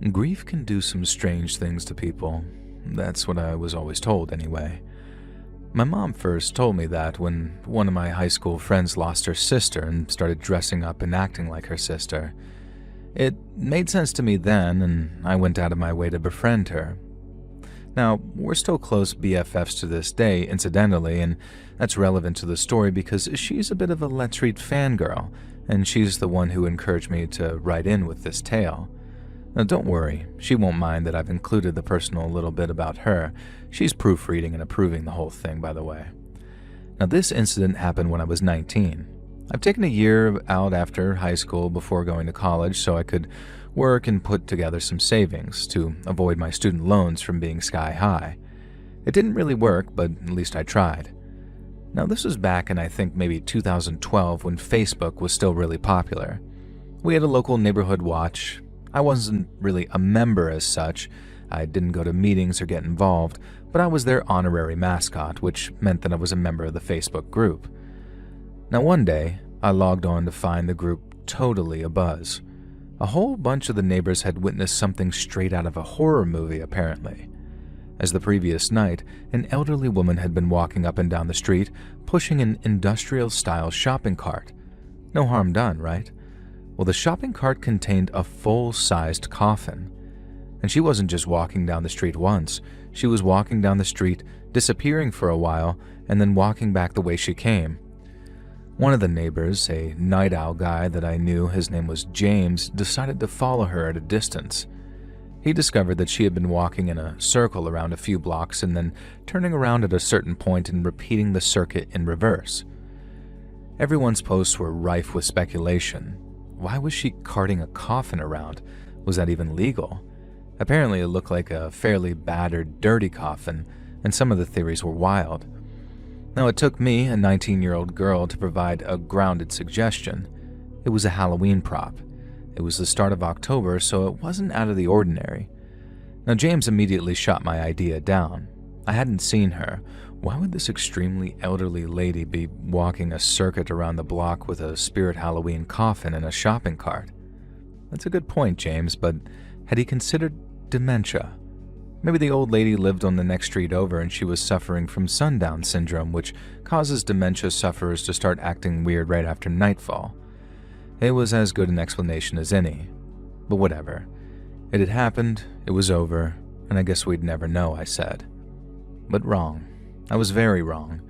Grief can do some strange things to people. That's what I was always told, anyway. My mom first told me that when one of my high school friends lost her sister and started dressing up and acting like her sister. It made sense to me then, and I went out of my way to befriend her. Now, we're still close BFFs to this day, incidentally, and that's relevant to the story because she's a bit of a Let's Read fangirl, and she's the one who encouraged me to write in with this tale. Now, don't worry, she won't mind that I've included the personal little bit about her. She's proofreading and approving the whole thing, by the way. Now, this incident happened when I was 19. I've taken a year out after high school before going to college so I could work and put together some savings to avoid my student loans from being sky high. It didn't really work, but at least I tried. Now, this was back in I think maybe 2012 when Facebook was still really popular. We had a local neighborhood watch. I wasn't really a member as such. I didn't go to meetings or get involved, but I was their honorary mascot, which meant that I was a member of the Facebook group. Now, one day, I logged on to find the group totally abuzz. A whole bunch of the neighbors had witnessed something straight out of a horror movie, apparently. As the previous night, an elderly woman had been walking up and down the street, pushing an industrial-style shopping cart. No harm done, right? Well, the shopping cart contained a full-sized coffin. And she wasn't just walking down the street once. She was walking down the street, disappearing for a while, and then walking back the way she came. One of the neighbors, a night owl guy that I knew, his name was James, decided to follow her at a distance. He discovered that she had been walking in a circle around a few blocks and then turning around at a certain point and repeating the circuit in reverse. Everyone's posts were rife with speculation. Why was she carting a coffin around? Was that even legal? Apparently it looked like a fairly battered, dirty coffin, and some of the theories were wild. Now, it took me, a 19-year-old girl, to provide a grounded suggestion. It was a Halloween prop. It was the start of October, so it wasn't out of the ordinary. Now, James immediately shot my idea down. I hadn't seen her. Why would this extremely elderly lady be walking a circuit around the block with a spirit Halloween coffin in a shopping cart? That's a good point, James, but had he considered dementia? Maybe the old lady lived on the next street over and she was suffering from sundown syndrome, which causes dementia sufferers to start acting weird right after nightfall. It was as good an explanation as any. But whatever. It had happened, it was over, and I guess we'd never know, I said. But wrong. I was very wrong.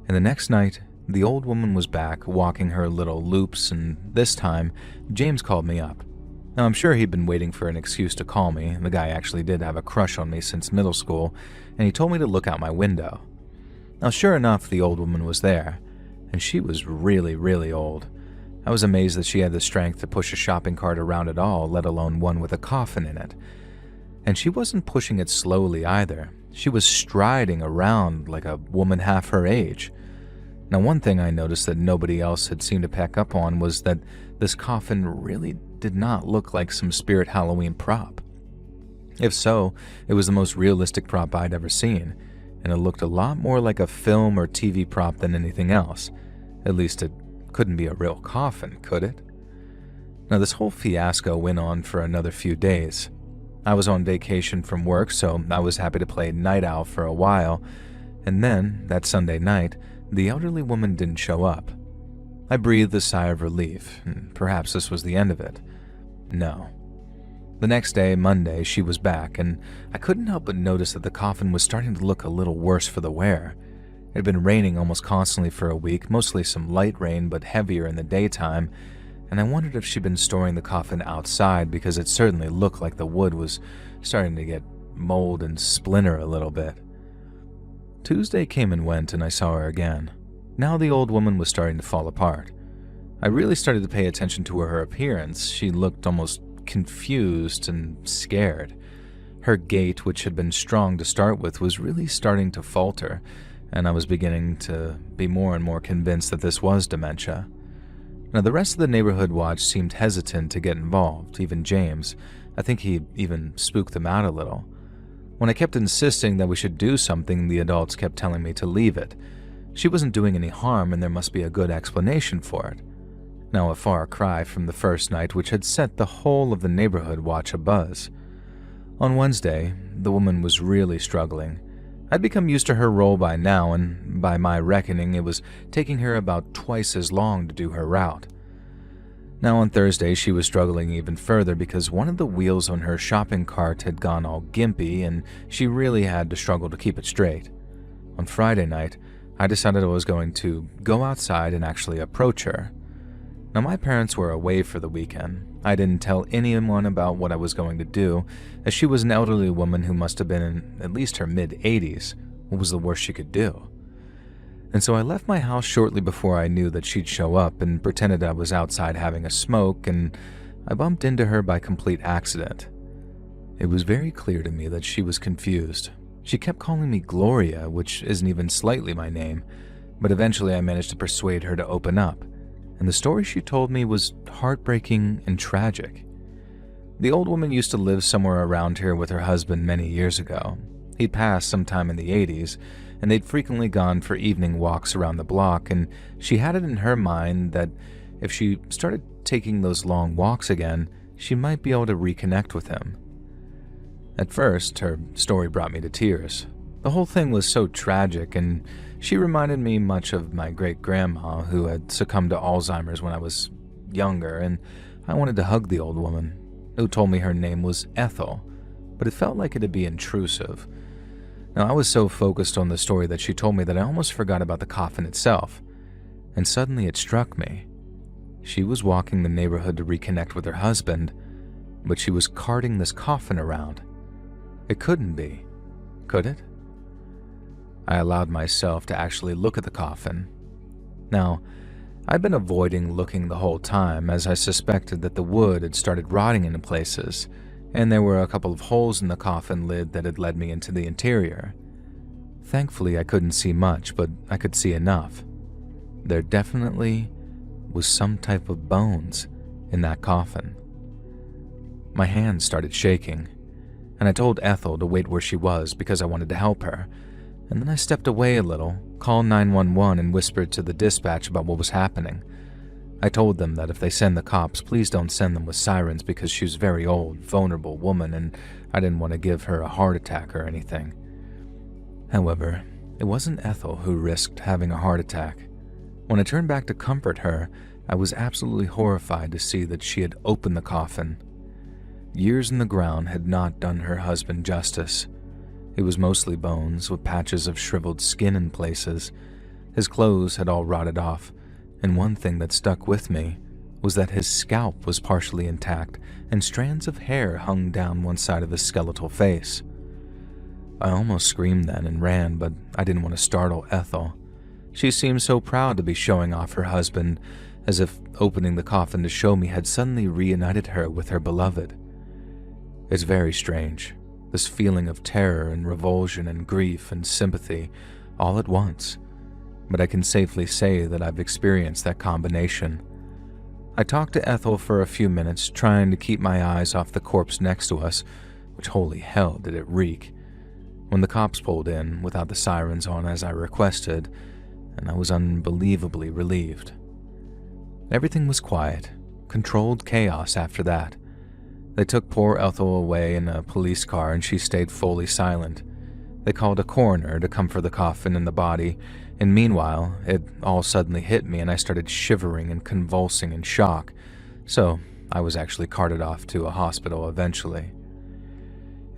And the next night, the old woman was back, walking her little loops, and this time, James called me up. Now, I'm sure he'd been waiting for an excuse to call me. The guy actually did have a crush on me since middle school, and he told me to look out my window. Now, sure enough, the old woman was there, and she was really, really old. I was amazed that she had the strength to push a shopping cart around at all, let alone one with a coffin in it. And she wasn't pushing it slowly either. She was striding around like a woman half her age. Now, one thing I noticed that nobody else had seemed to pick up on was that this coffin really did not look like some spirit Halloween prop. If so, it was the most realistic prop I'd ever seen, and it looked a lot more like a film or TV prop than anything else. At least it couldn't be a real coffin, could it? Now, this whole fiasco went on for another few days. I was on vacation from work, so I was happy to play night owl for a while, and then, that Sunday night, the elderly woman didn't show up. I breathed a sigh of relief, and perhaps this was the end of it. No. The next day, Monday, she was back, and I couldn't help but notice that the coffin was starting to look a little worse for the wear. It had been raining almost constantly for a week, mostly some light rain, but heavier in the daytime, and I wondered if she'd been storing the coffin outside because it certainly looked like the wood was starting to get mold and splinter a little bit. Tuesday came and went, and I saw her again. Now the old woman was starting to fall apart. I really started to pay attention to her appearance. She looked almost confused and scared. Her gait, which had been strong to start with, was really starting to falter, and I was beginning to be more and more convinced that this was dementia. Now, the rest of the neighborhood watch seemed hesitant to get involved, even James. I think he even spooked them out a little. When I kept insisting that we should do something, the adults kept telling me to leave it. She wasn't doing any harm, and there must be a good explanation for it. Now, a far cry from the first night, which had set the whole of the neighborhood watch abuzz. On Wednesday, the woman was really struggling. I'd become used to her role by now, and by my reckoning, it was taking her about twice as long to do her route. Now on Thursday, she was struggling even further because one of the wheels on her shopping cart had gone all gimpy, and she really had to struggle to keep it straight. On Friday night, I decided I was going to go outside and actually approach her. Now, my parents were away for the weekend. I didn't tell anyone about what I was going to do, as she was an elderly woman who must have been in at least her mid-80s. What was the worst she could do? And so I left my house shortly before I knew that she'd show up and pretended I was outside having a smoke, and I bumped into her by complete accident. It was very clear to me that she was confused. She kept calling me Gloria, which isn't even slightly my name, but eventually I managed to persuade her to open up, and the story she told me was heartbreaking and tragic. The old woman used to live somewhere around here with her husband many years ago. He'd passed sometime in the 80s, and they'd frequently gone for evening walks around the block, and she had it in her mind that if she started taking those long walks again, she might be able to reconnect with him. At first, her story brought me to tears. The whole thing was so tragic, and she reminded me much of my great-grandma, who had succumbed to Alzheimer's when I was younger, and I wanted to hug the old woman, who told me her name was Ethel, but it felt like it'd be intrusive. Now, I was so focused on the story that she told me that I almost forgot about the coffin itself, and suddenly it struck me. She was walking the neighborhood to reconnect with her husband, but she was carting this coffin around. It couldn't be, could it? I allowed myself to actually look at the coffin. Now, I'd been avoiding looking the whole time, as I suspected that the wood had started rotting into places, and there were a couple of holes in the coffin lid that had led me into the interior. Thankfully, I couldn't see much, but I could see enough. There definitely was some type of bones in that coffin. My hands started shaking, and I told Ethel to wait where she was because I wanted to help her, and then I stepped away a little, called 911, and whispered to the dispatch about what was happening. I told them that if they send the cops, please don't send them with sirens because she was a very old, vulnerable woman, and I didn't want to give her a heart attack or anything. However, it wasn't Ethel who risked having a heart attack. When I turned back to comfort her, I was absolutely horrified to see that she had opened the coffin. Years in the ground had not done her husband justice. It was mostly bones, with patches of shriveled skin in places. His clothes had all rotted off, and one thing that stuck with me was that his scalp was partially intact and strands of hair hung down one side of his skeletal face. I almost screamed then and ran, but I didn't want to startle Ethel. She seemed so proud to be showing off her husband, as if opening the coffin to show me had suddenly reunited her with her beloved. It's very strange, this feeling of terror and revulsion and grief and sympathy all at once, but I can safely say that I've experienced that combination. I talked to Ethel for a few minutes, trying to keep my eyes off the corpse next to us, which holy hell did it reek, when the cops pulled in without the sirens on as I requested, and I was unbelievably relieved. Everything was quiet, controlled chaos after that. They took poor Ethel away in a police car and she stayed fully silent. They called a coroner to come for the coffin and the body, and meanwhile, it all suddenly hit me and I started shivering and convulsing in shock, so I was actually carted off to a hospital eventually.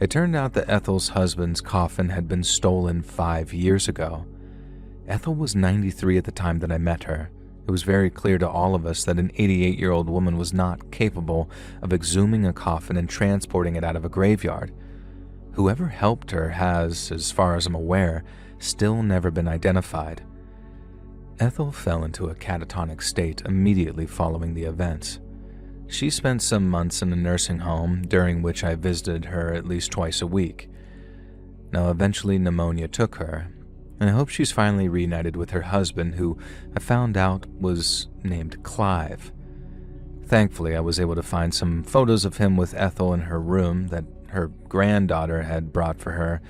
It turned out that Ethel's husband's coffin had been stolen 5 years ago. Ethel was 93 at the time that I met her. It was very clear to all of us that an 88-year-old woman was not capable of exhuming a coffin and transporting it out of a graveyard. Whoever helped her has, as far as I'm aware, still never been identified. Ethel fell into a catatonic state immediately following the events. She spent some months in a nursing home, during which I visited her at least twice a week. Now, eventually pneumonia took her, and I hope she's finally reunited with her husband, who I found out was named Clive. Thankfully, I was able to find some photos of him with Ethel in her room that her granddaughter had brought for her,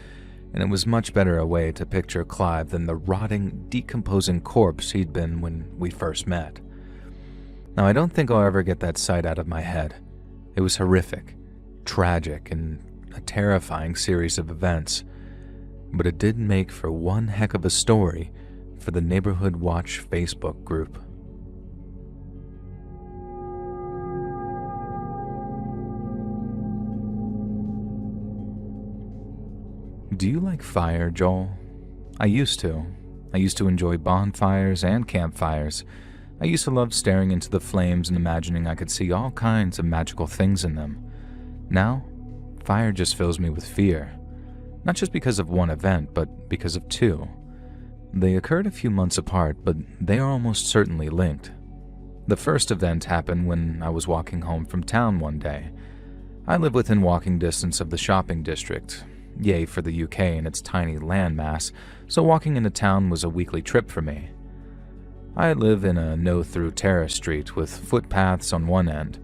and it was much better a way to picture Clive than the rotting, decomposing corpse he'd been when we first met. Now, I don't think I'll ever get that sight out of my head. It was horrific, tragic, and a terrifying series of events, but it did make for one heck of a story for the Neighborhood Watch Facebook group. Do you like fire, Joel? I used to. I used to enjoy bonfires and campfires. I used to love staring into the flames and imagining I could see all kinds of magical things in them. Now, fire just fills me with fear. Not just because of one event, but because of two. They occurred a few months apart, but they are almost certainly linked. The first event happened when I was walking home from town one day. I live within walking distance of the shopping district. Yay for the UK and its tiny landmass, so walking into town was a weekly trip for me. I live in a no-through terrace street with footpaths on one end.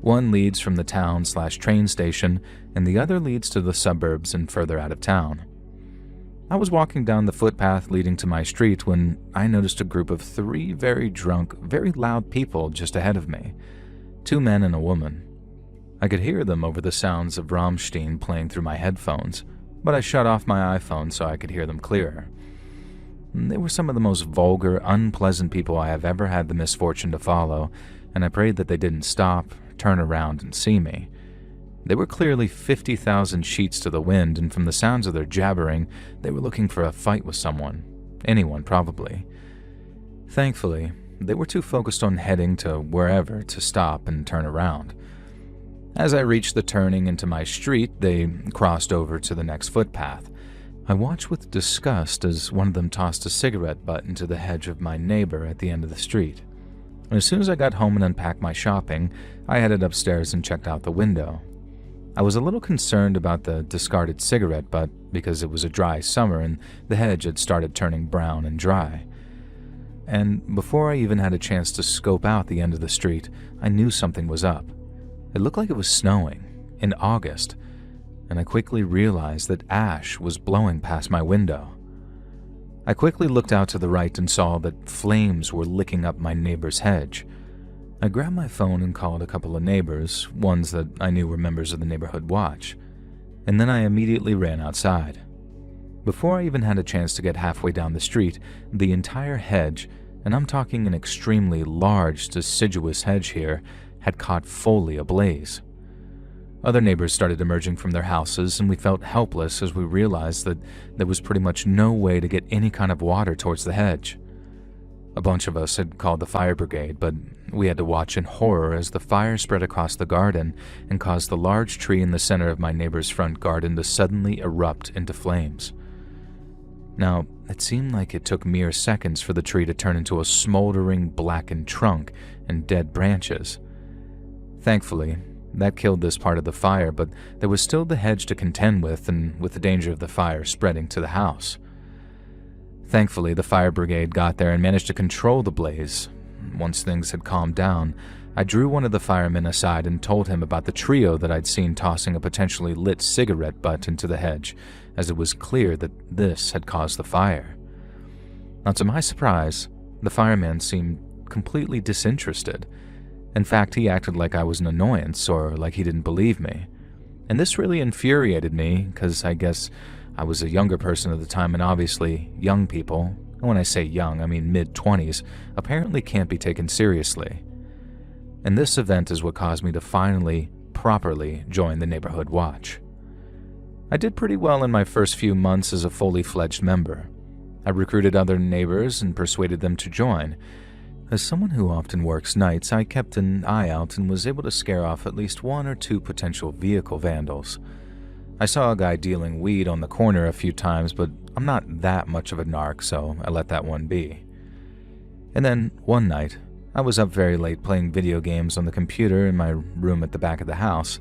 One leads from the town/train station, and the other leads to the suburbs and further out of town. I was walking down the footpath leading to my street when I noticed a group of 3 very drunk, very loud people just ahead of me. 2 men and a woman. I could hear them over the sounds of Rammstein playing through my headphones, but I shut off my iPhone so I could hear them clearer. They were some of the most vulgar, unpleasant people I have ever had the misfortune to follow, and I prayed that they didn't stop, turn around, and see me. They were clearly 50,000 sheets to the wind, and from the sounds of their jabbering, they were looking for a fight with someone. Anyone, probably. Thankfully, they were too focused on heading to wherever to stop and turn around. As I reached the turning into my street, they crossed over to the next footpath. I watched with disgust as one of them tossed a cigarette butt into the hedge of my neighbor at the end of the street. And as soon as I got home and unpacked my shopping, I headed upstairs and checked out the window. I was a little concerned about the discarded cigarette butt because it was a dry summer and the hedge had started turning brown and dry. And before I even had a chance to scope out the end of the street, I knew something was up. It looked like it was snowing, in August, and I quickly realized that ash was blowing past my window. I quickly looked out to the right and saw that flames were licking up my neighbor's hedge. I grabbed my phone and called a couple of neighbors, ones that I knew were members of the Neighborhood Watch, and then I immediately ran outside. Before I even had a chance to get halfway down the street, the entire hedge, and I'm talking an extremely large, deciduous hedge here, had caught fully ablaze. Other neighbors started emerging from their houses, and we felt helpless as we realized that there was pretty much no way to get any kind of water towards the hedge. A bunch of us had called the fire brigade, but we had to watch in horror as the fire spread across the garden and caused the large tree in the center of my neighbor's front garden to suddenly erupt into flames. Now, it seemed like it took mere seconds for the tree to turn into a smoldering, blackened trunk and dead branches. Thankfully, that killed this part of the fire, but there was still the hedge to contend with, and with the danger of the fire spreading to the house. Thankfully, the fire brigade got there and managed to control the blaze. Once things had calmed down, I drew one of the firemen aside and told him about the trio that I'd seen tossing a potentially lit cigarette butt into the hedge, as it was clear that this had caused the fire. Now, to my surprise, the fireman seemed completely disinterested. In fact, he acted like I was an annoyance or like he didn't believe me. And this really infuriated me because I guess I was a younger person at the time, and obviously young people, and when I say young, I mean mid-20s, apparently can't be taken seriously. And this event is what caused me to finally, properly join the Neighborhood Watch. I did pretty well in my first few months as a fully fledged member. I recruited other neighbors and persuaded them to join. As someone who often works nights, I kept an eye out and was able to scare off at least 1 or 2 potential vehicle vandals. I saw a guy dealing weed on the corner a few times, but I'm not that much of a narc, so I let that one be. And then, one night, I was up very late playing video games on the computer in my room at the back of the house.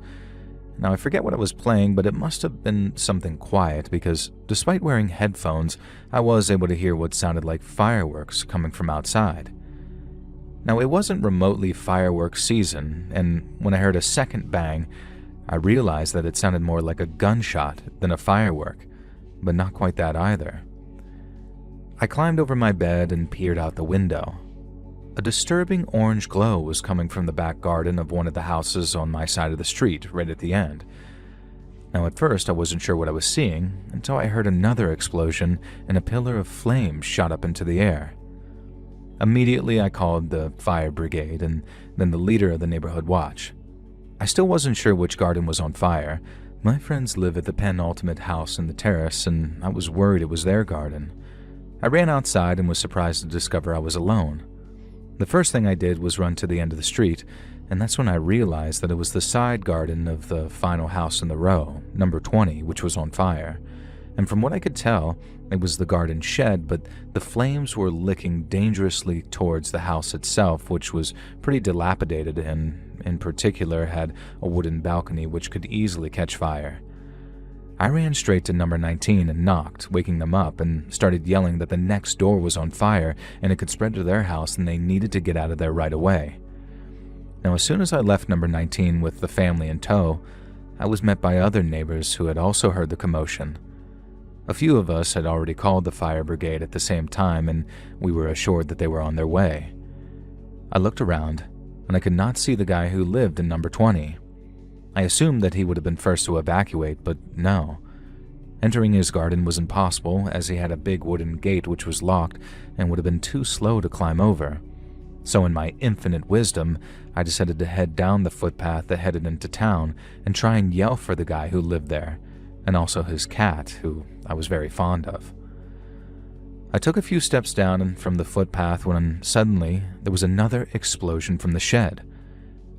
Now, I forget what I was playing, but it must have been something quiet because, despite wearing headphones, I was able to hear what sounded like fireworks coming from outside. Now, it wasn't remotely fireworks season, and when I heard a second bang, I realized that it sounded more like a gunshot than a firework, but not quite that either. I climbed over my bed and peered out the window. A disturbing orange glow was coming from the back garden of one of the houses on my side of the street, right at the end. Now, at first, I wasn't sure what I was seeing until I heard another explosion and a pillar of flame shot up into the air. Immediately, I called the fire brigade and then the leader of the neighborhood watch. I still wasn't sure which garden was on fire. My friends live at the penultimate house in the terrace, and I was worried it was their garden. I ran outside and was surprised to discover I was alone. The first thing I did was run to the end of the street, and that's when I realized that it was the side garden of the final house in the row, number 20, which was on fire. And from what I could tell, it was the garden shed, but the flames were licking dangerously towards the house itself, which was pretty dilapidated and, in particular, had a wooden balcony which could easily catch fire. I ran straight to number 19 and knocked, waking them up, and started yelling that the next door was on fire and it could spread to their house and they needed to get out of there right away. Now, as soon as I left number 19 with the family in tow, I was met by other neighbors who had also heard the commotion. A few of us had already called the fire brigade at the same time, and we were assured that they were on their way. I looked around, and I could not see the guy who lived in number 20. I assumed that he would have been first to evacuate, but no. Entering his garden was impossible, as he had a big wooden gate which was locked and would have been too slow to climb over. So in my infinite wisdom, I decided to head down the footpath that headed into town and try and yell for the guy who lived there, and also his cat, who I was very fond of. I took a few steps down from the footpath when suddenly there was another explosion from the shed.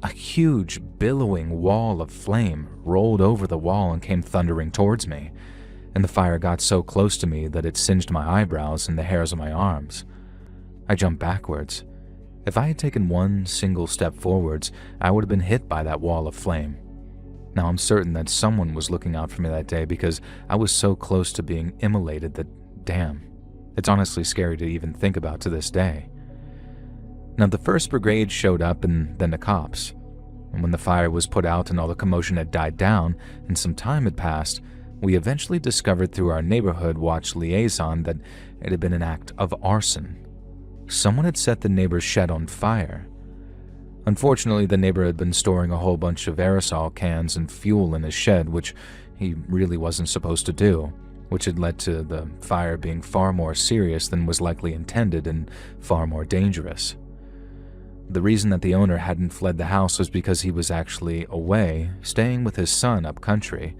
A huge, billowing wall of flame rolled over the wall and came thundering towards me, and the fire got so close to me that it singed my eyebrows and the hairs on my arms. I jumped backwards. If I had taken one single step forwards, I would have been hit by that wall of flame. Now, I'm certain that someone was looking out for me that day because I was so close to being immolated that, damn, it's honestly scary to even think about to this day. Now, the first brigade showed up and then the cops. And when the fire was put out and all the commotion had died down and some time had passed, we eventually discovered through our neighborhood watch liaison that it had been an act of arson. Someone had set the neighbor's shed on fire. Unfortunately, the neighbor had been storing a whole bunch of aerosol cans and fuel in his shed, which he really wasn't supposed to do, which had led to the fire being far more serious than was likely intended and far more dangerous. The reason that the owner hadn't fled the house was because he was actually away, staying with his son up country,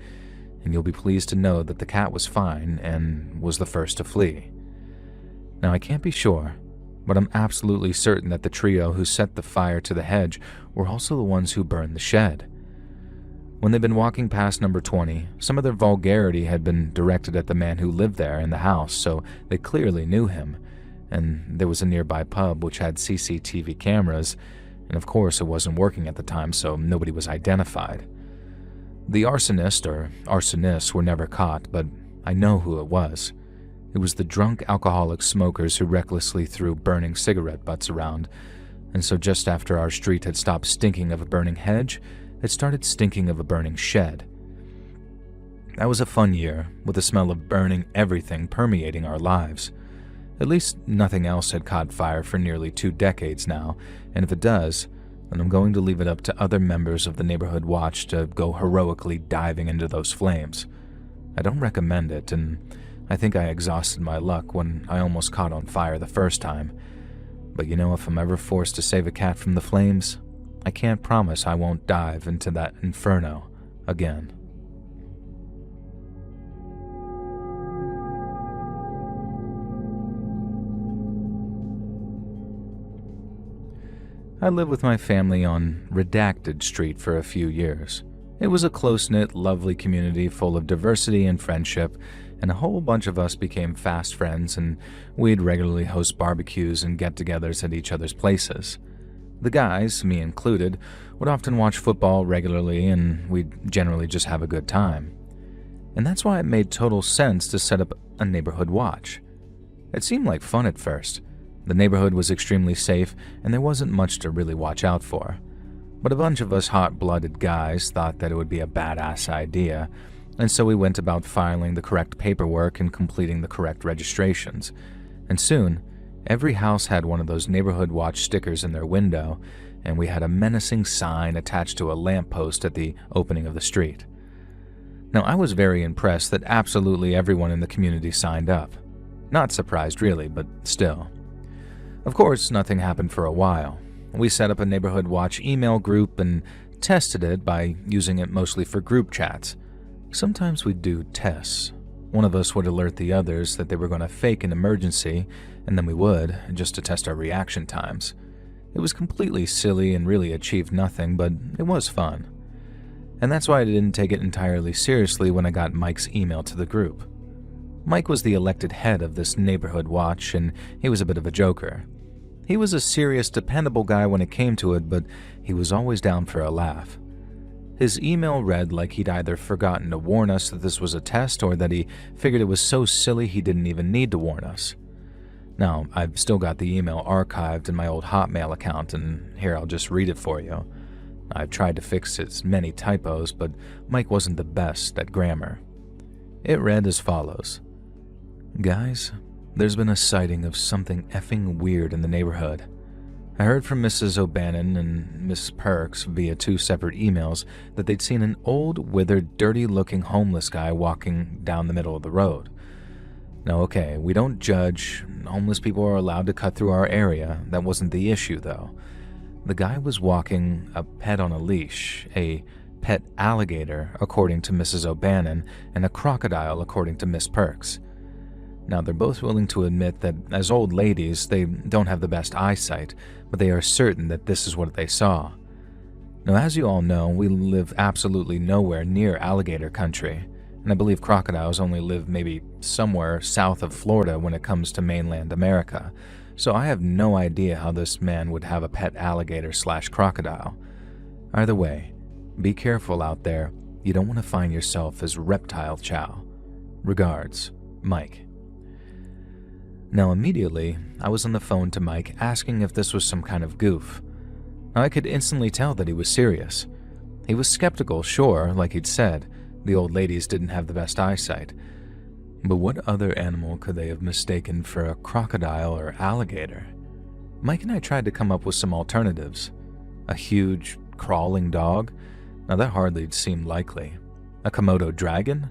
and you'll be pleased to know that the cat was fine and was the first to flee. Now, I can't be sure, but I'm absolutely certain that the trio who set the fire to the hedge were also the ones who burned the shed. When they'd been walking past number 20, some of their vulgarity had been directed at the man who lived there in the house, so they clearly knew him, and there was a nearby pub which had CCTV cameras, and of course it wasn't working at the time, so nobody was identified. The arsonist or arsonists were never caught, but I know who it was. It was the drunk alcoholic smokers who recklessly threw burning cigarette butts around, and so just after our street had stopped stinking of a burning hedge, it started stinking of a burning shed. That was a fun year, with the smell of burning everything permeating our lives. At least nothing else had caught fire for nearly 2 decades now, and if it does, then I'm going to leave it up to other members of the neighborhood watch to go heroically diving into those flames. I don't recommend it, and I think I exhausted my luck when I almost caught on fire the first time. But you know, if I'm ever forced to save a cat from the flames, I can't promise I won't dive into that inferno again. I lived with my family on Redacted Street for a few years. It was a close-knit, lovely community full of diversity and friendship, and a whole bunch of us became fast friends, and we'd regularly host barbecues and get-togethers at each other's places. The guys, me included, would often watch football regularly, and we'd generally just have a good time. And that's why it made total sense to set up a neighborhood watch. It seemed like fun at first. The neighborhood was extremely safe, and there wasn't much to really watch out for. But a bunch of us hot-blooded guys thought that it would be a badass idea, and so we went about filing the correct paperwork and completing the correct registrations. And soon, every house had one of those neighborhood watch stickers in their window, and we had a menacing sign attached to a lamppost at the opening of the street. Now, I was very impressed that absolutely everyone in the community signed up. Not surprised really, but still. Of course, nothing happened for a while. We set up a neighborhood watch email group and tested it by using it mostly for group chats. Sometimes we'd do tests. One of us would alert the others that they were going to fake an emergency, and then we would, just to test our reaction times. It was completely silly and really achieved nothing, but it was fun. And that's why I didn't take it entirely seriously when I got Mike's email to the group. Mike was the elected head of this neighborhood watch, and he was a bit of a joker. He was a serious, dependable guy when it came to it, but he was always down for a laugh. His email read like he'd either forgotten to warn us that this was a test or that he figured it was so silly he didn't even need to warn us. Now, I've still got the email archived in my old Hotmail account, and here I'll just read it for you. I've tried to fix its many typos, but Mike wasn't the best at grammar. It read as follows. Guys, there's been a sighting of something effing weird in the neighborhood. I heard from Mrs. O'Bannon and Miss Perks via 2 separate emails that they'd seen an old, withered, dirty-looking homeless guy walking down the middle of the road. Now, okay, we don't judge. Homeless people are allowed to cut through our area. That wasn't the issue, though. The guy was walking a pet on a leash, a pet alligator, according to Mrs. O'Bannon, and a crocodile, according to Miss Perks. Now, they're both willing to admit that as old ladies, they don't have the best eyesight, but they are certain that this is what they saw. Now, as you all know, we live absolutely nowhere near alligator country, and I believe crocodiles only live maybe somewhere south of Florida when it comes to mainland America, so I have no idea how this man would have a pet alligator/crocodile. Either way, be careful out there. You don't want to find yourself as reptile chow. Regards, Mike. Now, immediately, I was on the phone to Mike asking if this was some kind of goof. I could instantly tell that he was serious. He was skeptical, sure, like he'd said. The old ladies didn't have the best eyesight. But what other animal could they have mistaken for a crocodile or alligator? Mike and I tried to come up with some alternatives. A huge, crawling dog? Now that hardly seemed likely. A Komodo dragon?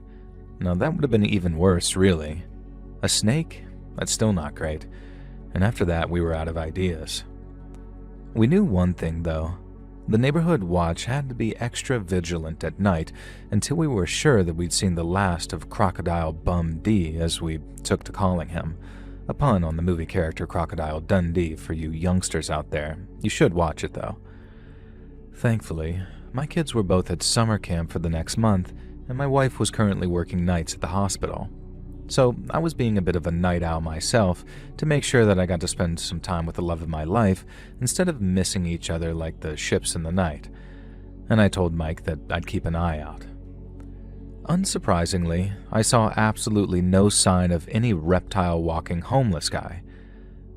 Now that would have been even worse, really. A snake? That's still not great. And after that, we were out of ideas. We knew one thing, though. The neighborhood watch had to be extra vigilant at night until we were sure that we'd seen the last of Crocodile Bum D, as we took to calling him. A pun on the movie character Crocodile Dundee for you youngsters out there. You should watch it, though. Thankfully, my kids were both at summer camp for the next month, and my wife was currently working nights at the hospital. So I was being a bit of a night owl myself to make sure that I got to spend some time with the love of my life instead of missing each other like the ships in the night. And I told Mike that I'd keep an eye out. Unsurprisingly, I saw absolutely no sign of any reptile-walking homeless guy.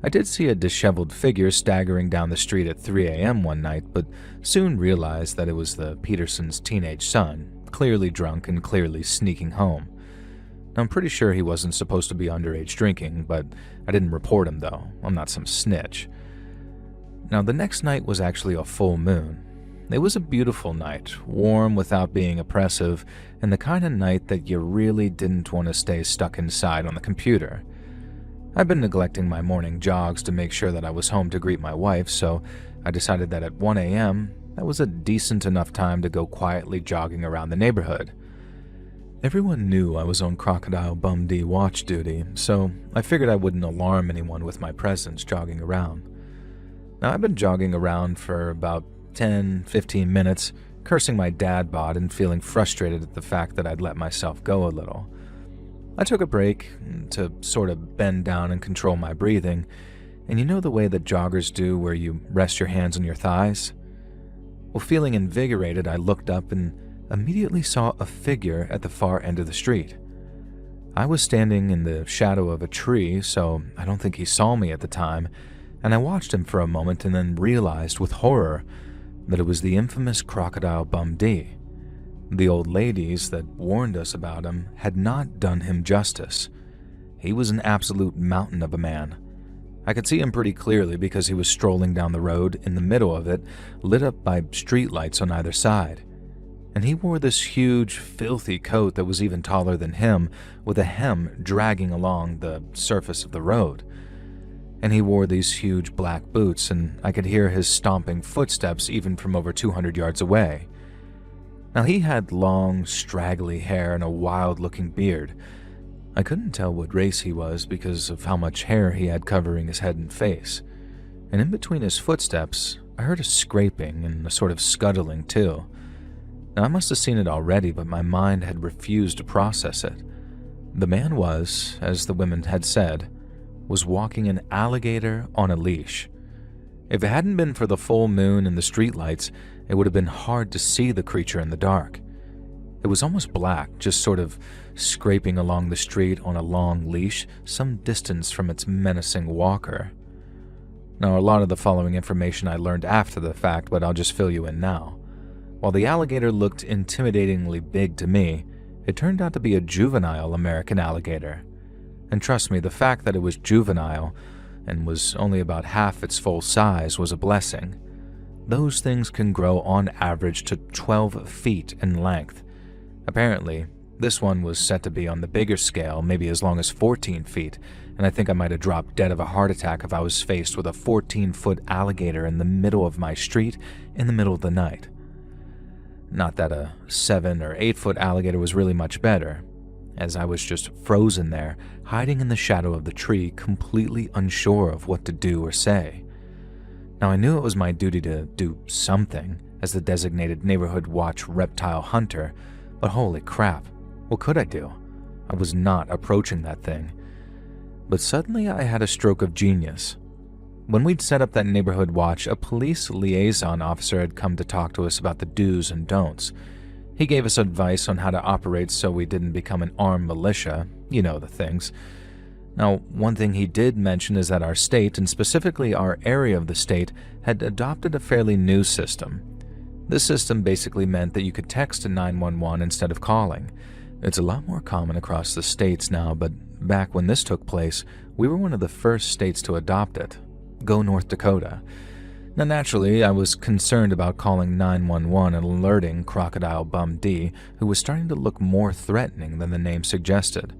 I did see a disheveled figure staggering down the street at 3 a.m. one night, but soon realized that it was the Petersons' teenage son, clearly drunk and clearly sneaking home. I'm pretty sure he wasn't supposed to be underage drinking, but I didn't report him though. I'm not some snitch. Now, the next night was actually a full moon. It was a beautiful night, warm without being oppressive, and the kind of night that you really didn't want to stay stuck inside on the computer. I've been neglecting my morning jogs to make sure that I was home to greet my wife, so I decided that at 1 a.m., that was a decent enough time to go quietly jogging around the neighborhood. Everyone knew I was on Crocodile Bum D watch duty, so I figured I wouldn't alarm anyone with my presence jogging around. Now, I've been jogging around for about 10-15 minutes, cursing my dad bod and feeling frustrated at the fact that I'd let myself go a little. I took a break to sort of bend down and control my breathing, and you know the way that joggers do where you rest your hands on your thighs? Well, feeling invigorated, I looked up and immediately saw a figure at the far end of the street. I was standing in the shadow of a tree, so I don't think he saw me at the time, and I watched him for a moment and then realized with horror that it was the infamous Crocodile Bum D. The old ladies that warned us about him had not done him justice. He was an absolute mountain of a man. I could see him pretty clearly because he was strolling down the road in the middle of it, lit up by streetlights on either side. and he wore this huge, filthy coat that was even taller than him, with a hem dragging along the surface of the road. And he wore these huge black boots, and I could hear his stomping footsteps even from over 200 yards away. Now, he had long, straggly hair and a wild-looking beard. I couldn't tell what race he was because of how much hair he had covering his head and face. And in between his footsteps, I heard a scraping and a sort of scuttling too. Now, I must have seen it already, but my mind had refused to process it. The man was, as the women had said, was walking an alligator on a leash. If it hadn't been for the full moon and the streetlights, it would have been hard to see the creature in the dark. It was almost black, just sort of scraping along the street on a long leash, some distance from its menacing walker. Now, a lot of the following information I learned after the fact, but I'll just fill you in now. While the alligator looked intimidatingly big to me, it turned out to be a juvenile American alligator. And trust me, the fact that it was juvenile and was only about half its full size was a blessing. Those things can grow on average to 12 feet in length. Apparently, this one was set to be on the bigger scale, maybe as long as 14 feet, and I think I might have dropped dead of a heart attack if I was faced with a 14-foot alligator in the middle of my street in the middle of the night. Not that a 7 or 8-foot alligator was really much better, as I was just frozen there, hiding in the shadow of the tree, completely unsure of what to do or say. Now, I knew it was my duty to do something as the designated neighborhood watch reptile hunter, but holy crap, what could I do? I was not approaching that thing. But suddenly I had a stroke of genius. When we'd set up that neighborhood watch, a police liaison officer had come to talk to us about the do's and don'ts. He gave us advice on how to operate so we didn't become an armed militia, you know the things. Now, one thing he did mention is that our state, and specifically our area of the state, had adopted a fairly new system. This system basically meant that you could text to 911 instead of calling. It's a lot more common across the states now, but back when this took place, we were one of the first states to adopt it. Go North Dakota. Now, naturally, I was concerned about calling 911 and alerting Crocodile Bum D, who was starting to look more threatening than the name suggested.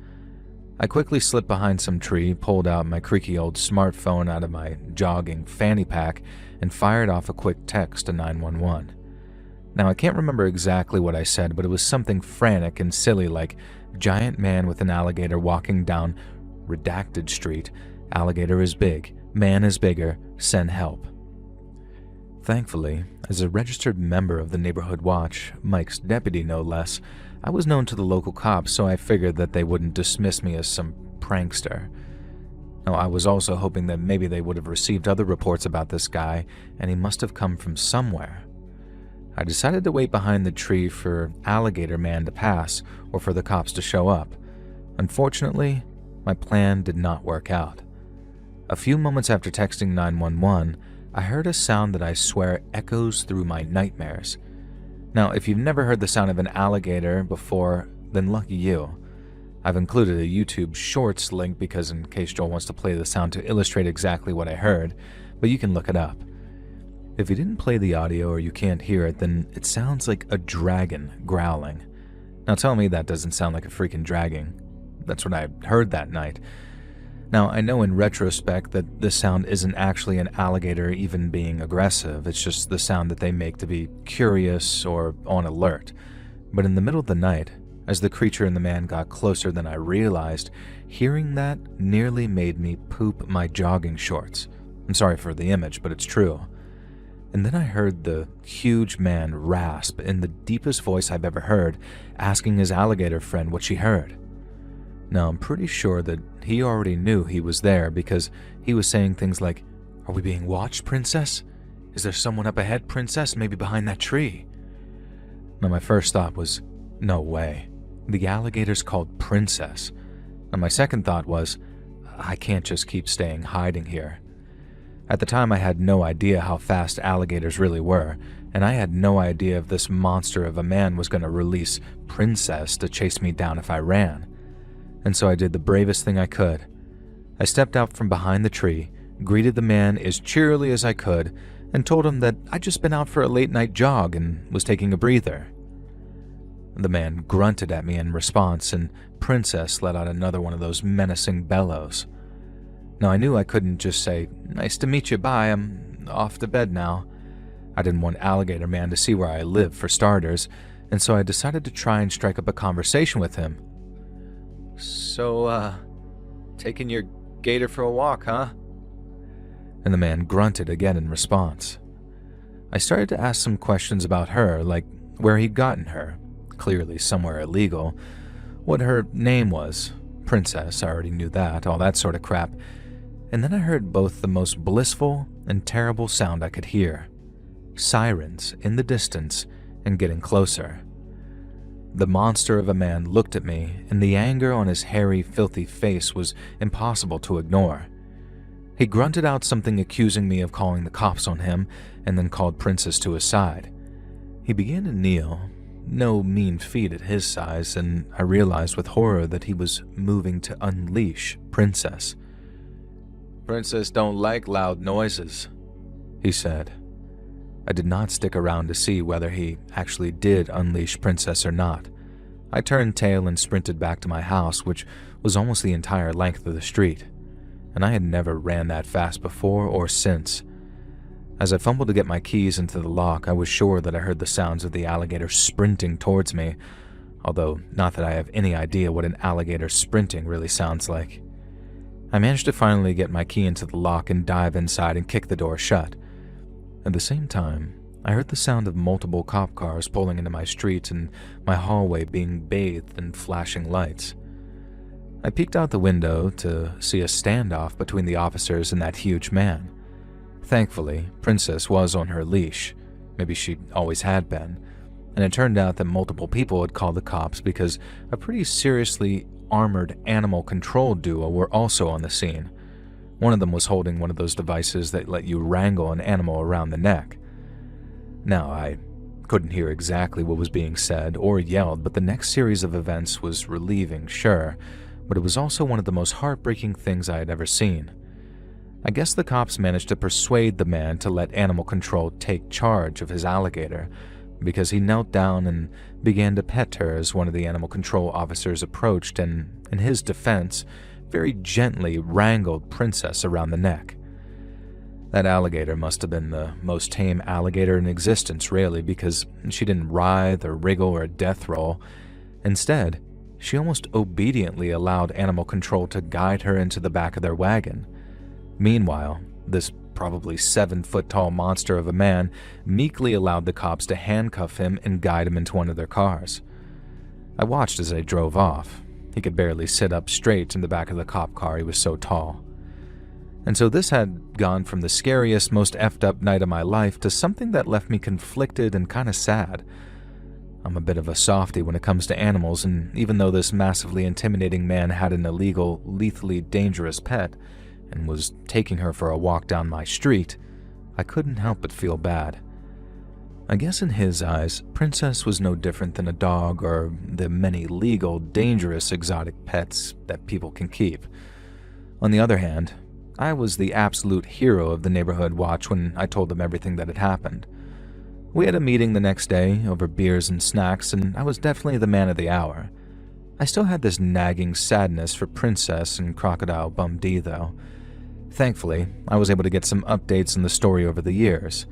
I quickly slipped behind some tree, pulled out my creaky old smartphone out of my jogging fanny pack, and fired off a quick text to 911. Now, I can't remember exactly what I said, but it was something frantic and silly like, "Giant man with an alligator walking down redacted street. Alligator is big. Man is bigger. Send help." Thankfully, as a registered member of the neighborhood watch, Mike's deputy no less, I was known to the local cops, so I figured that they wouldn't dismiss me as some prankster. Now, I was also hoping that maybe they would have received other reports about this guy, and he must have come from somewhere. I decided to wait behind the tree for Alligator Man to pass, or for the cops to show up. Unfortunately, my plan did not work out. A few moments after texting 911, I heard a sound that I swear echoes through my nightmares. Now, if you've never heard the sound of an alligator before, then lucky you. I've included a YouTube Shorts link because in case Joel wants to play the sound to illustrate exactly what I heard, but you can look it up. If you didn't play the audio or you can't hear it, then it sounds like a dragon growling. Now tell me that doesn't sound like a freaking dragon. That's what I heard that night. Now, I know in retrospect that this sound isn't actually an alligator even being aggressive, it's just the sound that they make to be curious or on alert. But in the middle of the night, as the creature and the man got closer than I realized, hearing that nearly made me poop my jogging shorts. I'm sorry for the image, but it's true. And then I heard the huge man rasp in the deepest voice I've ever heard, asking his alligator friend what she heard. Now, I'm pretty sure that he already knew he was there because he was saying things like, "Are we being watched, Princess? Is there someone up ahead, Princess, maybe behind that tree?" Now, my first thought was, no way. The alligator's called Princess. And my second thought was, I can't just keep staying hiding here. At the time, I had no idea how fast alligators really were, and I had no idea if this monster of a man was going to release Princess to chase me down if I ran. And so I did the bravest thing I could. I stepped out from behind the tree, greeted the man as cheerily as I could, and told him that I'd just been out for a late-night jog and was taking a breather. The man grunted at me in response, and Princess let out another one of those menacing bellows. Now, I knew I couldn't just say, "Nice to meet you, bye, I'm off to bed now." I didn't want Alligator Man to see where I lived, for starters, and so I decided to try and strike up a conversation with him. "So, taking your gator for a walk, huh?" And the man grunted again in response. I started to ask some questions about her, like where he'd gotten her, clearly somewhere illegal, what her name was, Princess, I already knew that, all that sort of crap, and then I heard both the most blissful and terrible sound I could hear. Sirens in the distance and getting closer. The monster of a man looked at me, and the anger on his hairy, filthy face was impossible to ignore. He grunted out something accusing me of calling the cops on him, and then called Princess to his side. He began to kneel, no mean feat at his size, and I realized with horror that he was moving to unleash Princess. "Princess don't like loud noises," he said. I did not stick around to see whether he actually did unleash Princess or not. I turned tail and sprinted back to my house, which was almost the entire length of the street, and I had never ran that fast before or since. As I fumbled to get my keys into the lock, I was sure that I heard the sounds of the alligator sprinting towards me, although not that I have any idea what an alligator sprinting really sounds like. I managed to finally get my key into the lock and dive inside and kick the door shut. At the same time, I heard the sound of multiple cop cars pulling into my street and my hallway being bathed in flashing lights. I peeked out the window to see a standoff between the officers and that huge man. Thankfully, Princess was on her leash. Maybe she always had been. And it turned out that multiple people had called the cops because a pretty seriously armored animal control duo were also on the scene. One of them was holding one of those devices that let you wrangle an animal around the neck. Now, I couldn't hear exactly what was being said or yelled, but the next series of events was relieving, sure, but it was also one of the most heartbreaking things I had ever seen. I guess the cops managed to persuade the man to let animal control take charge of his alligator, because he knelt down and began to pet her as one of the animal control officers approached and, in his defense, very gently wrangled Princess around the neck. That alligator must have been the most tame alligator in existence, really, because she didn't writhe or wriggle or death roll. Instead, she almost obediently allowed animal control to guide her into the back of their wagon. Meanwhile, this probably 7-foot-tall monster of a man meekly allowed the cops to handcuff him and guide him into one of their cars. I watched as they drove off. He could barely sit up straight in the back of the cop car, he was so tall. And so this had gone from the scariest, most effed up night of my life to something that left me conflicted and kind of sad. I'm a bit of a softie when it comes to animals, and even though this massively intimidating man had an illegal, lethally dangerous pet, and was taking her for a walk down my street, I couldn't help but feel bad. I guess in his eyes, Princess was no different than a dog or the many legal, dangerous exotic pets that people can keep. On the other hand, I was the absolute hero of the neighborhood watch when I told them everything that had happened. We had a meeting the next day over beers and snacks, and I was definitely the man of the hour. I still had this nagging sadness for Princess and Crocodile Bum D, though. Thankfully, I was able to get some updates on the story over the years,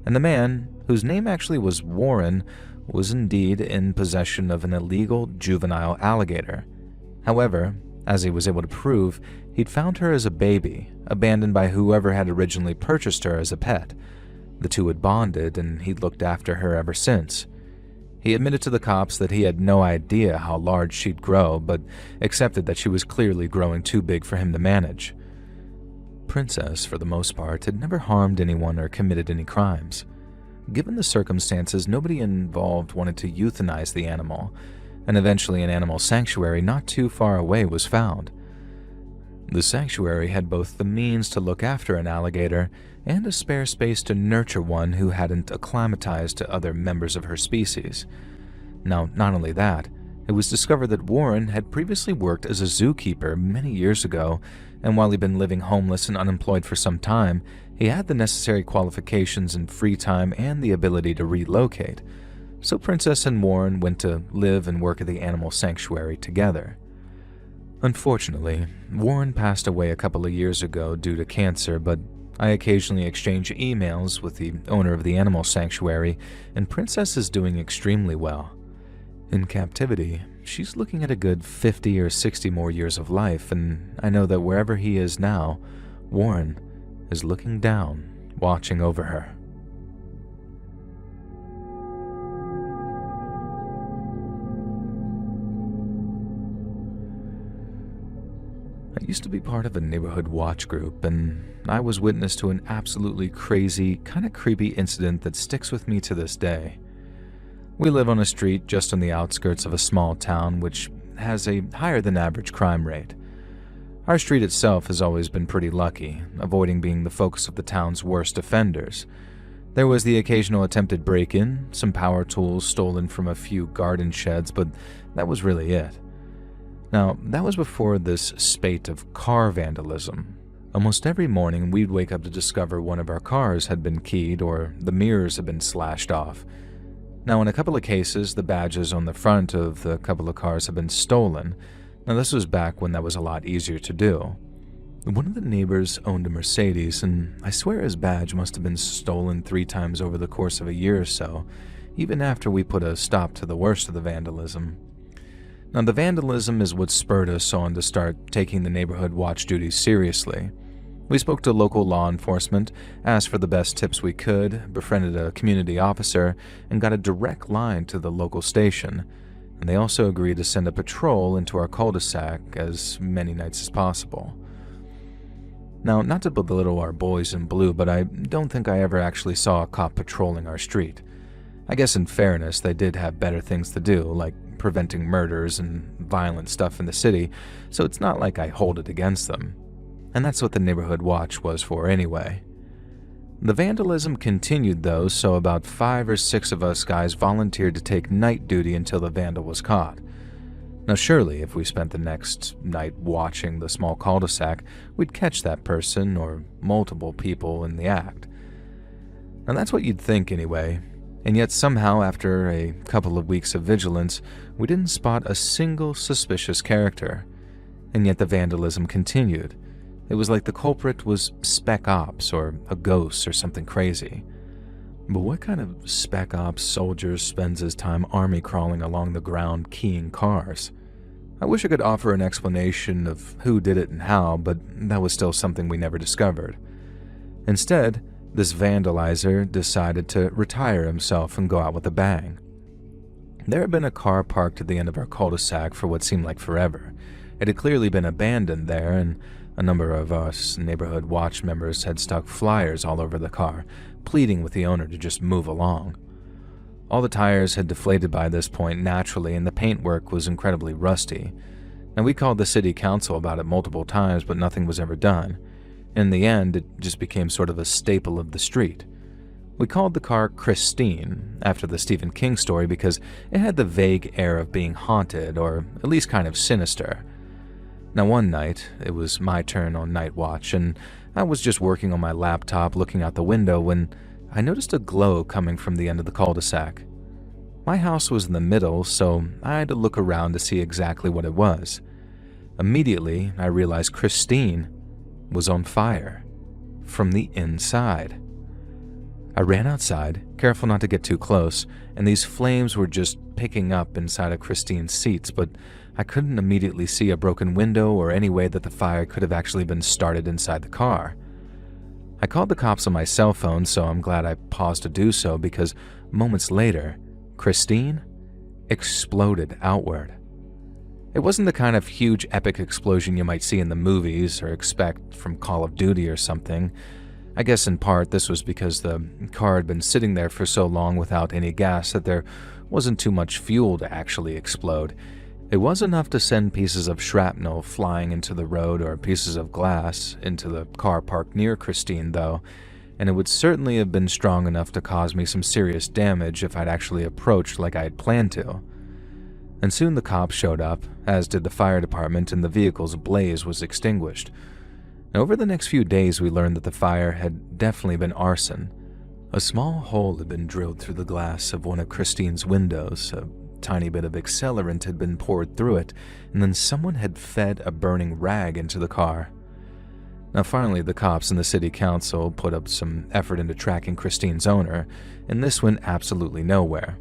and the man, whose name actually was Warren, was indeed in possession of an illegal juvenile alligator. However, as he was able to prove, he'd found her as a baby, abandoned by whoever had originally purchased her as a pet. The two had bonded, and he'd looked after her ever since. He admitted to the cops that he had no idea how large she'd grow, but accepted that she was clearly growing too big for him to manage. Princess, for the most part, had never harmed anyone or committed any crimes. Given the circumstances, nobody involved wanted to euthanize the animal, and eventually an animal sanctuary not too far away was found. The sanctuary had both the means to look after an alligator and a spare space to nurture one who hadn't acclimatized to other members of her species. Now, not only that, it was discovered that Warren had previously worked as a zookeeper many years ago, and while he'd been living homeless and unemployed for some time, he had the necessary qualifications and free time and the ability to relocate. So Princess and Warren went to live and work at the animal sanctuary together. Unfortunately, Warren passed away a couple of years ago due to cancer, but I occasionally exchange emails with the owner of the animal sanctuary, and Princess is doing extremely well. In captivity, she's looking at a good 50 or 60 more years of life, and I know that wherever he is now, Warren is looking down, watching over her. I used to be part of a neighborhood watch group, and I was witness to an absolutely crazy, kind of creepy incident that sticks with me to this day. We live on a street just on the outskirts of a small town which has a higher than average crime rate. Our street itself has always been pretty lucky, avoiding being the focus of the town's worst offenders. There was the occasional attempted break-in, some power tools stolen from a few garden sheds, but that was really it. Now, that was before this spate of car vandalism. Almost every morning, we'd wake up to discover one of our cars had been keyed or the mirrors had been slashed off. Now, in a couple of cases, the badges on the front of the couple of cars had been stolen. Now, this was back when that was a lot easier to do. One of the neighbors owned a Mercedes, and I swear his badge must have been stolen 3 times over the course of a year or so, even after we put a stop to the worst of the vandalism. Now, the vandalism is what spurred us on to start taking the neighborhood watch duties seriously. We spoke to local law enforcement, asked for the best tips we could, befriended a community officer, and got a direct line to the local station. And they also agreed to send a patrol into our cul-de-sac as many nights as possible. Now, not to belittle our boys in blue, but I don't think I ever actually saw a cop patrolling our street. I guess in fairness, they did have better things to do, like preventing murders and violent stuff in the city, so it's not like I hold it against them. And that's what the neighborhood watch was for anyway. The vandalism continued though, so about 5 or 6 of us guys volunteered to take night duty until the vandal was caught. Now surely, if we spent the next night watching the small cul-de-sac, we'd catch that person or multiple people in the act. Now that's what you'd think anyway. And yet somehow, after a couple of weeks of vigilance, we didn't spot a single suspicious character. And yet the vandalism continued. It was like the culprit was Spec Ops or a ghost or something crazy. But what kind of Spec Ops soldier spends his time army crawling along the ground keying cars? I wish I could offer an explanation of who did it and how, but that was still something we never discovered. Instead, this vandalizer decided to retire himself and go out with a bang. There had been a car parked at the end of our cul-de-sac for what seemed like forever. It had clearly been abandoned there, and a number of us neighborhood watch members had stuck flyers all over the car, pleading with the owner to just move along. All the tires had deflated by this point naturally, and the paintwork was incredibly rusty. And we called the city council about it multiple times, but nothing was ever done. In the end, it just became sort of a staple of the street. We called the car Christine, after the Stephen King story, because it had the vague air of being haunted, or at least kind of sinister. Now one night, it was my turn on night watch, and I was just working on my laptop looking out the window when I noticed a glow coming from the end of the cul-de-sac. My house was in the middle, so I had to look around to see exactly what it was. Immediately, I realized Christine was on fire from the inside. I ran outside, careful not to get too close, and these flames were just picking up inside of Christine's seats, but I couldn't immediately see a broken window or any way that the fire could have actually been started inside the car. I called the cops on my cell phone, so I'm glad I paused to do so because moments later, Christine exploded outward. It wasn't the kind of huge epic explosion you might see in the movies or expect from Call of Duty or something. I guess in part this was because the car had been sitting there for so long without any gas that there wasn't too much fuel to actually explode. It was enough to send pieces of shrapnel flying into the road or pieces of glass into the car parked near Christine, though, and it would certainly have been strong enough to cause me some serious damage if I'd actually approached like I had planned to. And soon the cops showed up, as did the fire department, and the vehicle's blaze was extinguished. Over the next few days, we learned that the fire had definitely been arson. A small hole had been drilled through the glass of one of Christine's windows. A tiny bit of accelerant had been poured through it, and then someone had fed a burning rag into the car. Now finally, the cops and the city council put up some effort into tracking Christine's owner, and this went absolutely nowhere.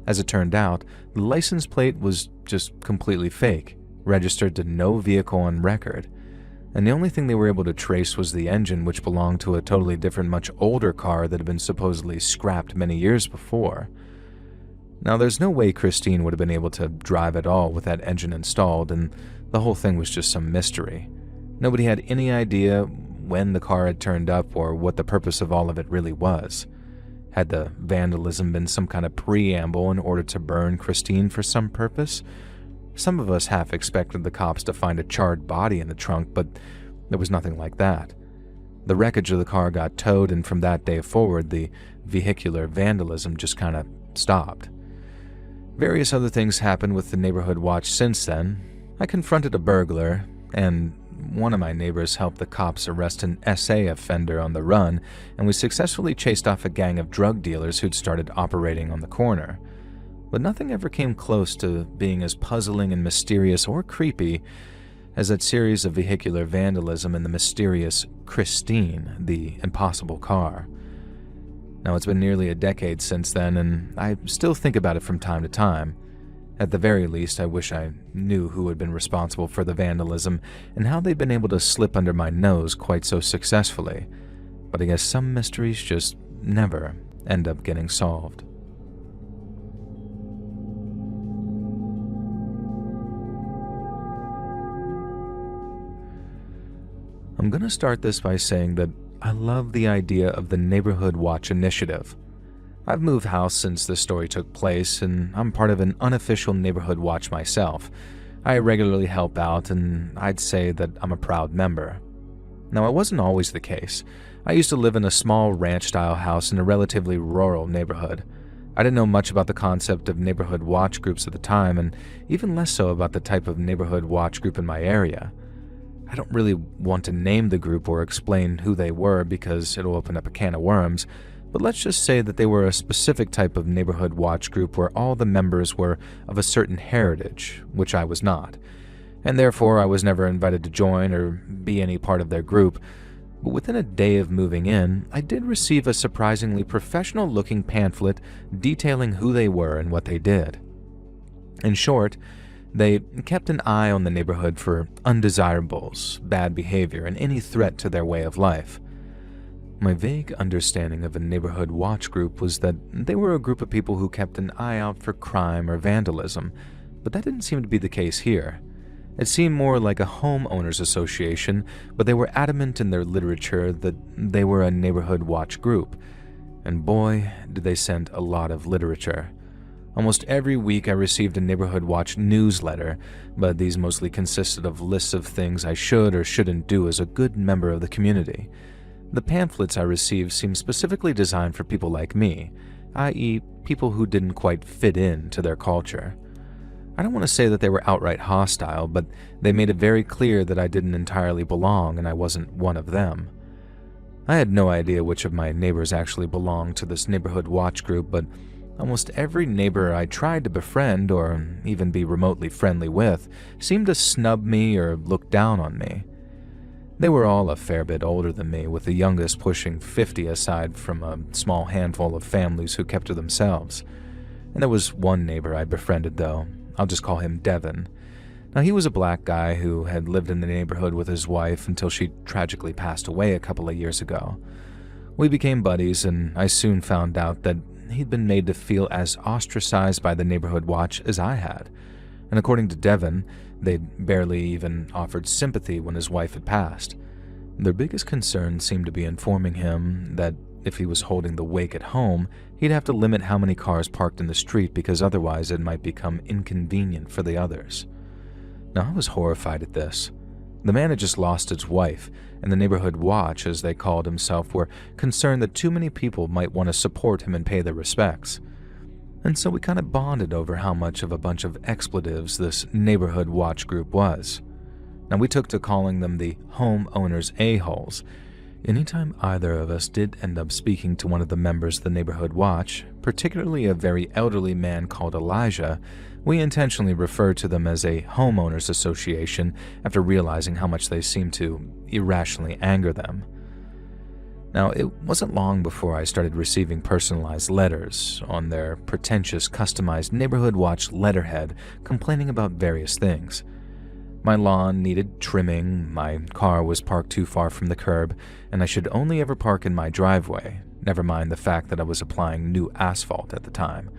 As it turned out, the license plate was just completely fake, registered to no vehicle on record, and the only thing they were able to trace was the engine, which belonged to a totally different, much older car that had been supposedly scrapped many years before. Now, there's no way Christine would have been able to drive at all with that engine installed, and the whole thing was just some mystery. Nobody had any idea when the car had turned up or what the purpose of all of it really was. Had the vandalism been some kind of preamble in order to burn Christine for some purpose? Some of us half expected the cops to find a charred body in the trunk, but there was nothing like that. The wreckage of the car got towed, and from that day forward, the vehicular vandalism just kind of stopped. Various other things happened with the neighborhood watch since then. I confronted a burglar, and one of my neighbors helped the cops arrest an SA offender on the run, and we successfully chased off a gang of drug dealers who'd started operating on the corner. But nothing ever came close to being as puzzling and mysterious or creepy as that series of vehicular vandalism and the mysterious Christine, the impossible car. Now, it's been nearly a decade since then, and I still think about it from time to time. At the very least, I wish I knew who had been responsible for the vandalism and how they'd been able to slip under my nose quite so successfully. But I guess some mysteries just never end up getting solved. I'm going to start this by saying that I love the idea of the Neighborhood Watch Initiative. I've moved house since this story took place, and I'm part of an unofficial neighborhood watch myself. I regularly help out, and I'd say that I'm a proud member. Now, it wasn't always the case. I used to live in a small ranch-style house in a relatively rural neighborhood. I didn't know much about the concept of neighborhood watch groups at the time, and even less so about the type of neighborhood watch group in my area. I don't really want to name the group or explain who they were because it'll open up a can of worms, but let's just say that they were a specific type of neighborhood watch group where all the members were of a certain heritage, which I was not, and therefore I was never invited to join or be any part of their group. But within a day of moving in, I did receive a surprisingly professional-looking pamphlet detailing who they were and what they did. In short, they kept an eye on the neighborhood for undesirables, bad behavior, and any threat to their way of life. My vague understanding of a neighborhood watch group was that they were a group of people who kept an eye out for crime or vandalism, but that didn't seem to be the case here. It seemed more like a homeowners association, but they were adamant in their literature that they were a neighborhood watch group. And boy, did they send a lot of literature. Almost every week I received a Neighborhood Watch newsletter, but these mostly consisted of lists of things I should or shouldn't do as a good member of the community. The pamphlets I received seemed specifically designed for people like me, i.e. people who didn't quite fit in to their culture. I don't want to say that they were outright hostile, but they made it very clear that I didn't entirely belong and I wasn't one of them. I had no idea which of my neighbors actually belonged to this Neighborhood Watch group, but almost every neighbor I tried to befriend or even be remotely friendly with seemed to snub me or look down on me. They were all a fair bit older than me, with the youngest pushing 50 aside from a small handful of families who kept to themselves. And there was one neighbor I befriended, though. I'll just call him Devin. Now, he was a black guy who had lived in the neighborhood with his wife until she tragically passed away a couple of years ago. We became buddies, and I soon found out that he'd been made to feel as ostracized by the Neighborhood Watch as I had, and according to Devin, they'd barely even offered sympathy when his wife had passed. Their biggest concern seemed to be informing him that if he was holding the wake at home, he'd have to limit how many cars parked in the street because otherwise it might become inconvenient for the others. Now, I was horrified at this. The man had just lost his wife, and the Neighborhood Watch, as they called himself, were concerned that too many people might want to support him and pay their respects. And so we kind of bonded over how much of a bunch of expletives this Neighborhood Watch group was. Now, we took to calling them the homeowners a-holes, Anytime either of us did end up speaking to one of the members of the neighborhood watch, particularly a very elderly man called Elijah, we intentionally referred to them as a homeowners association after realizing how much they seemed to irrationally anger them. Now, it wasn't long before I started receiving personalized letters on their pretentious customized neighborhood watch letterhead complaining about various things. My lawn needed trimming, my car was parked too far from the curb, and I should only ever park in my driveway, never mind the fact that I was applying new asphalt at the time.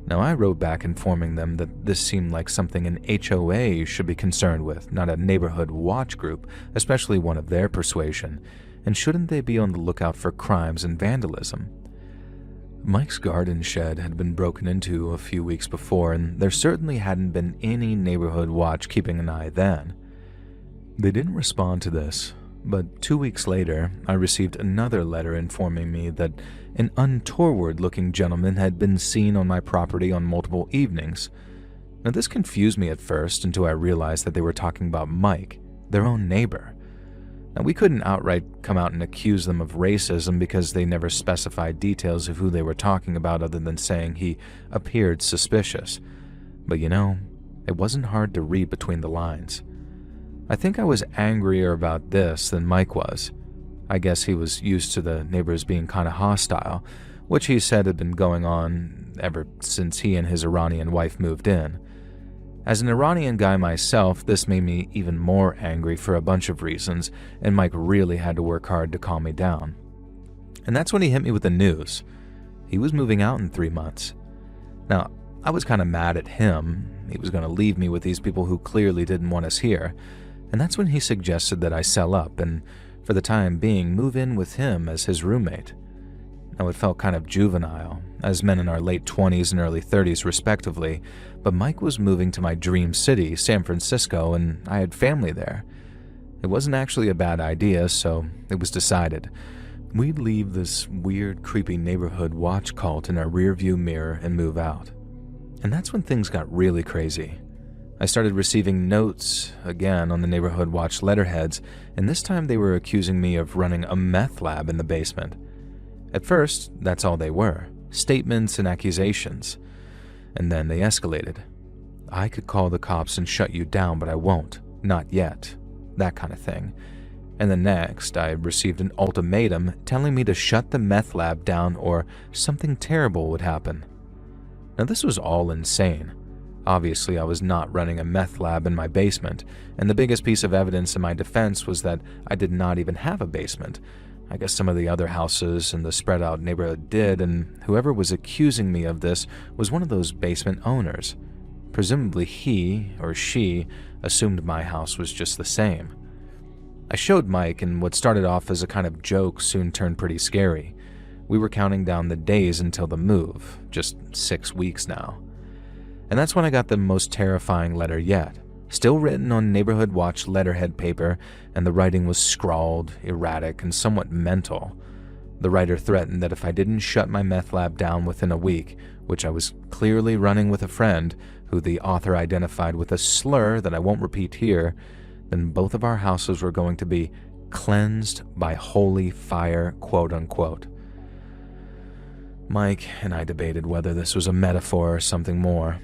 Now, I wrote back informing them that this seemed like something an HOA should be concerned with, not a neighborhood watch group, especially one of their persuasion, and shouldn't they be on the lookout for crimes and vandalism? Mike's garden shed had been broken into a few weeks before, and there certainly hadn't been any neighborhood watch keeping an eye then. They didn't respond to this, but 2 weeks later, I received another letter informing me that an untoward-looking gentleman had been seen on my property on multiple evenings. Now, this confused me at first until I realized that they were talking about Mike, their own neighbor. Now, we couldn't outright come out and accuse them of racism because they never specified details of who they were talking about other than saying he appeared suspicious. But it wasn't hard to read between the lines. I think I was angrier about this than Mike was. I guess he was used to the neighbors being kind of hostile, which he said had been going on ever since he and his Iranian wife moved in. As an Iranian guy myself, this made me even more angry for a bunch of reasons, and Mike really had to work hard to calm me down. And that's when he hit me with the news. He was moving out in 3 months. Now, I was kind of mad at him. He was going to leave me with these people who clearly didn't want us here. And that's when he suggested that I sell up and, for the time being, move in with him as his roommate. Now, it felt kind of juvenile, as men in our late 20s and early 30s respectively, but Mike was moving to my dream city, San Francisco, and I had family there. It wasn't actually a bad idea, so it was decided. We'd leave this weird, creepy neighborhood watch cult in our rearview mirror and move out. And that's when things got really crazy. I started receiving notes again on the neighborhood watch letterheads, and this time they were accusing me of running a meth lab in the basement. At first, that's all they were, statements and accusations. And then they escalated. I could call the cops and shut you down, but I won't. Not yet. That kind of thing. And then next, I received an ultimatum telling me to shut the meth lab down or something terrible would happen. Now, this was all insane. Obviously, I was not running a meth lab in my basement, and the biggest piece of evidence in my defense was that I did not even have a basement. I guess some of the other houses in the spread-out neighborhood did, and whoever was accusing me of this was one of those basement owners. Presumably he or she assumed my house was just the same. I showed Mike, and what started off as a kind of joke soon turned pretty scary. We were counting down the days until the move, just 6 weeks now. And that's when I got the most terrifying letter yet. Still written on neighborhood watch letterhead paper, and the writing was scrawled, erratic, and somewhat mental. The writer threatened that if I didn't shut my meth lab down within a week, which I was clearly running with a friend, who the author identified with a slur that I won't repeat here, then both of our houses were going to be cleansed by holy fire, quote unquote. Mike and I debated whether this was a metaphor or something more.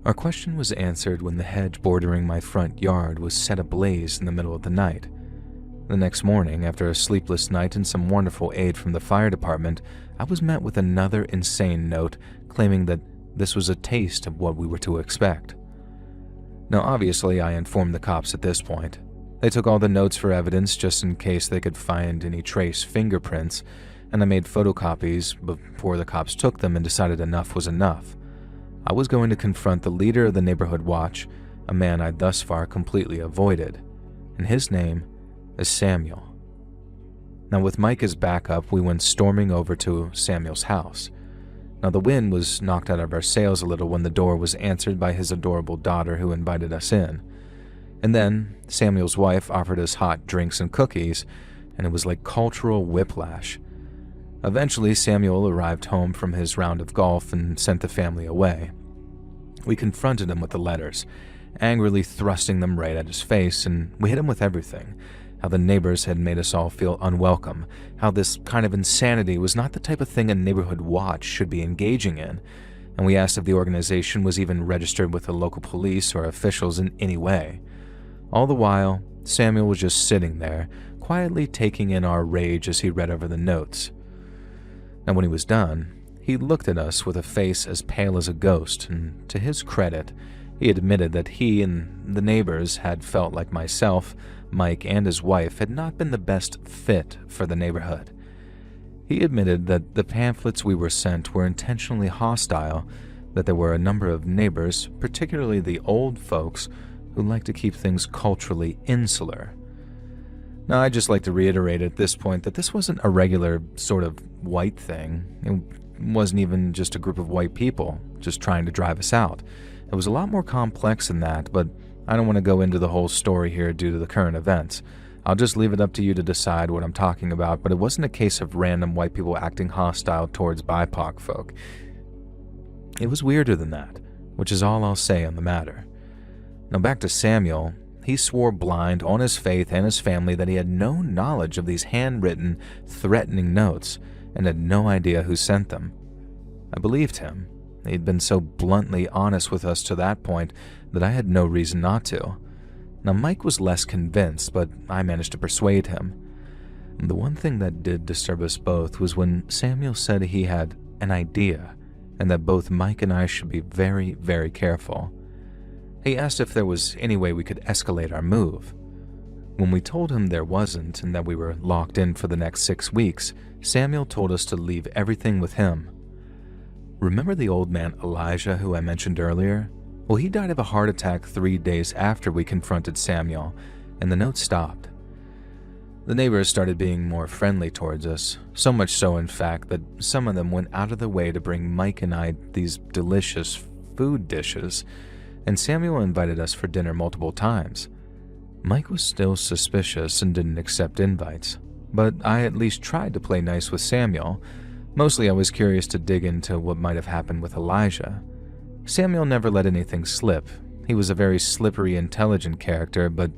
Our question was answered when the hedge bordering my front yard was set ablaze in the middle of the night. The next morning, after a sleepless night and some wonderful aid from the fire department, I was met with another insane note claiming that this was a taste of what we were to expect. Now, obviously, I informed the cops at this point. They took all the notes for evidence just in case they could find any trace fingerprints, and I made photocopies before the cops took them and decided enough was enough. I was going to confront the leader of the neighborhood watch, a man I'd thus far completely avoided, and his name is Samuel. Now, with Mike as backup, we went storming over to Samuel's house. Now, the wind was knocked out of our sails a little when the door was answered by his adorable daughter who invited us in. And then Samuel's wife offered us hot drinks and cookies, and it was like cultural whiplash. Eventually, Samuel arrived home from his round of golf and sent the family away. We confronted him with the letters, angrily thrusting them right at his face, and we hit him with everything. how the neighbors had made us all feel unwelcome, how this kind of insanity was not the type of thing a neighborhood watch should be engaging in, and we asked if the organization was even registered with the local police or officials in any way. All the while, Samuel was just sitting there, quietly taking in our rage as he read over the notes. Now, when he was done, he looked at us with a face as pale as a ghost, and to his credit, he admitted that he and the neighbors had felt like myself, Mike, and his wife had not been the best fit for the neighborhood. He admitted that the pamphlets we were sent were intentionally hostile, that there were a number of neighbors, particularly the old folks, who like to keep things culturally insular. Now, I'd just like to reiterate at this point that this wasn't a regular sort of white thing. It wasn't even just a group of white people just trying to drive us out. It was a lot more complex than that, but I don't want to go into the whole story here due to the current events. I'll just leave it up to you to decide what I'm talking about, but it wasn't a case of random white people acting hostile towards BIPOC folk. It was weirder than that, which is all I'll say on the matter. Now back to Samuel. He swore blind on his faith and his family that he had no knowledge of these handwritten, threatening notes and had no idea who sent them. I believed him. He'd been so bluntly honest with us to that point that I had no reason not to. Now, Mike was less convinced, but I managed to persuade him. The one thing that did disturb us both was when Samuel said he had an idea and that both Mike and I should be very, very careful. He asked if there was any way we could escalate our move. When we told him there wasn't and that we were locked in for the next 6 weeks, Samuel told us to leave everything with him. Remember the old man Elijah who I mentioned earlier? Well, he died of a heart attack 3 days after we confronted Samuel, and the note stopped. The neighbors started being more friendly towards us, so much so in fact that some of them went out of their way to bring Mike and I these delicious food dishes, and Samuel invited us for dinner multiple times. Mike was still suspicious and didn't accept invites, but I at least tried to play nice with Samuel. Mostly I was curious to dig into what might have happened with Elijah. Samuel never let anything slip. He was a very slippery, intelligent character, but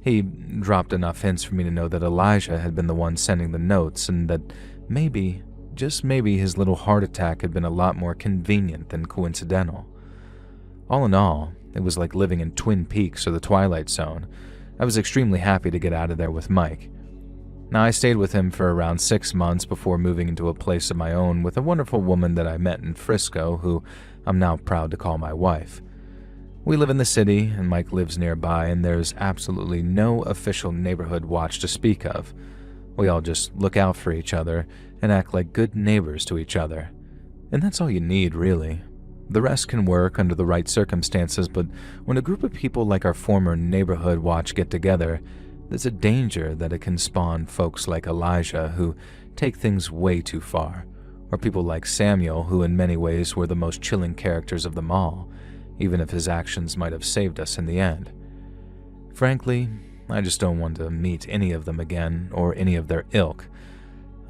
he dropped enough hints for me to know that Elijah had been the one sending the notes and that maybe, just maybe, his little heart attack had been a lot more convenient than coincidental. All in all, it was like living in Twin Peaks or the Twilight Zone. I was extremely happy to get out of there with Mike. Now, I stayed with him for around 6 months before moving into a place of my own with a wonderful woman that I met in Frisco, who I'm now proud to call my wife. We live in the city, and Mike lives nearby, and there's absolutely no official neighborhood watch to speak of. We all just look out for each other and act like good neighbors to each other. And that's all you need, really. The rest can work under the right circumstances, but when a group of people like our former neighborhood watch get together, there's a danger that it can spawn folks like Elijah who take things way too far, or people like Samuel who in many ways were the most chilling characters of them all, even if his actions might have saved us in the end. Frankly, I just don't want to meet any of them again or any of their ilk.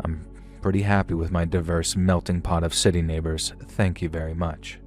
I'm pretty happy with my diverse melting pot of city neighbors, thank you very much.